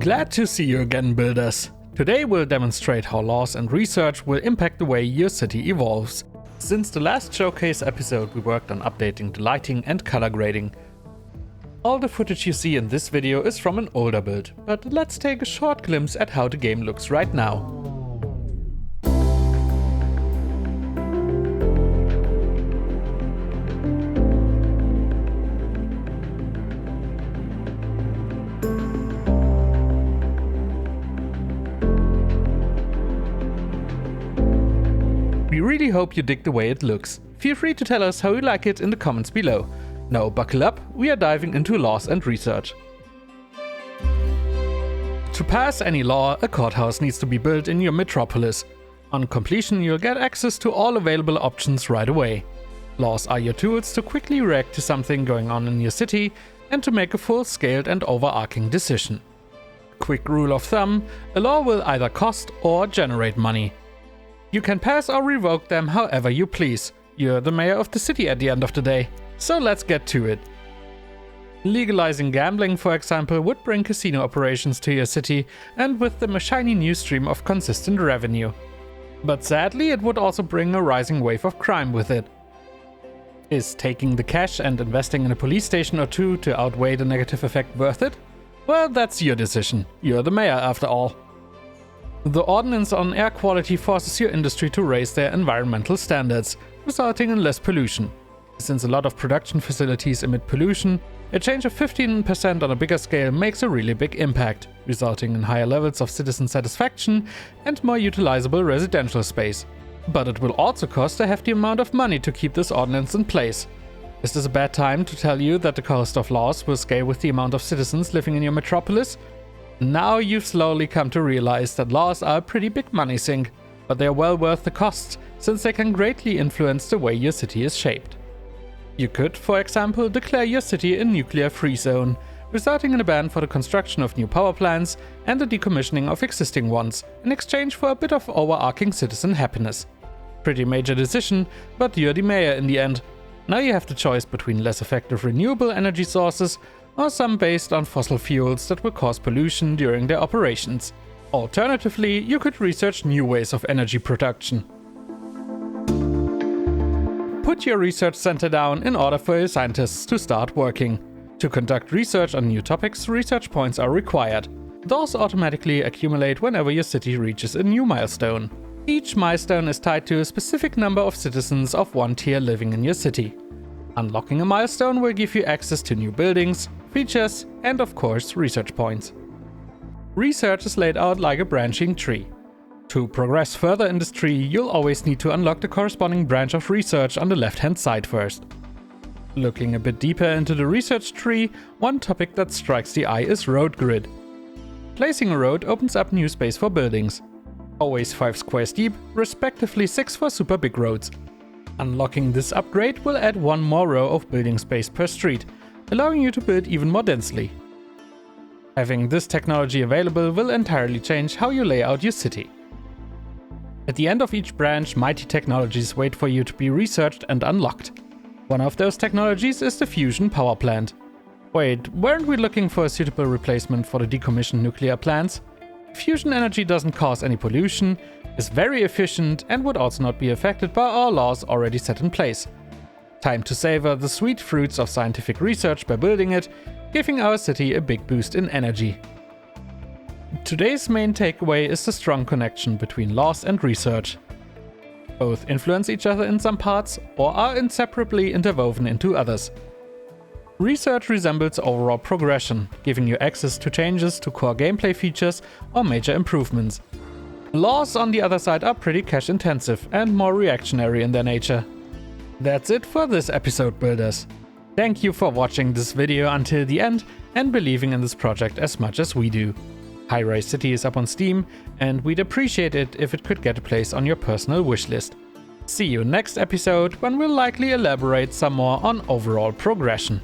Glad to see you again, builders. Today we'll demonstrate how laws and research will impact the way your city evolves. Since the last showcase episode, we worked on updating the lighting and color grading. All the footage you see in this video is from an older build, but let's take a short glimpse at how the game looks right now. We really hope you dig the way it looks. Feel free to tell us how you like it in the comments below. Now buckle up, we are diving into laws and research. To pass any law, a courthouse needs to be built in your metropolis. On completion, you'll get access to all available options right away. Laws are your tools to quickly react to something going on in your city and to make a full-scaled and overarching decision. Quick rule of thumb, a law will either cost or generate money. You can pass or revoke them however you please. You're the mayor of the city at the end of the day. So let's get to it. Legalizing gambling, for example, would bring casino operations to your city, and with them a shiny new stream of consistent revenue. But sadly, it would also bring a rising wave of crime with it. Is taking the cash and investing in a police station or two to outweigh the negative effect worth it? Well, that's your decision. You're the mayor after all. The ordinance on air quality forces your industry to raise their environmental standards, resulting in less pollution. Since a lot of production facilities emit pollution, a change of 15% on a bigger scale makes a really big impact, resulting in higher levels of citizen satisfaction and more utilizable residential space. But it will also cost a hefty amount of money to keep this ordinance in place. Is this a bad time to tell you that the cost of laws will scale with the amount of citizens living in your metropolis? Now you've slowly come to realize that laws are a pretty big money sink, but they are well worth the cost, since they can greatly influence the way your city is shaped. You could, for example, declare your city a nuclear-free zone, resulting in a ban for the construction of new power plants and the decommissioning of existing ones, in exchange for a bit of overarching citizen happiness. Pretty major decision, but you're the mayor in the end. Now you have the choice between less effective renewable energy sources or some based on fossil fuels that will cause pollution during their operations. Alternatively, you could research new ways of energy production. Put your research center down in order for your scientists to start working. To conduct research on new topics, research points are required. Those automatically accumulate whenever your city reaches a new milestone. Each milestone is tied to a specific number of citizens of one tier living in your city. Unlocking a milestone will give you access to new buildings, features, and of course research points. Research is laid out like a branching tree. To progress further in this tree, you'll always need to unlock the corresponding branch of research on the left-hand side first. Looking a bit deeper into the research tree, one topic that strikes the eye is road grid. Placing a road opens up new space for buildings. Always 5 squares deep, respectively 6 for super big roads. Unlocking this upgrade will add one more row of building space per street, allowing you to build even more densely. Having this technology available will entirely change how you lay out your city. At the end of each branch, mighty technologies wait for you to be researched and unlocked. One of those technologies is the fusion power plant. Wait, weren't we looking for a suitable replacement for the decommissioned nuclear plants? Fusion energy doesn't cause any pollution, is very efficient, and would also not be affected by all laws already set in place. Time to savor the sweet fruits of scientific research by building it, giving our city a big boost in energy. Today's main takeaway is the strong connection between laws and research. Both influence each other in some parts, or are inseparably interwoven into others. Research resembles overall progression, giving you access to changes to core gameplay features or major improvements. Laws, on the other side, are pretty cash-intensive and more reactionary in their nature. That's it for this episode, builders. Thank you for watching this video until the end and believing in this project as much as we do. Highrise City is up on Steam, and we'd appreciate it if it could get a place on your personal wishlist. See you next episode, when we'll likely elaborate some more on overall progression.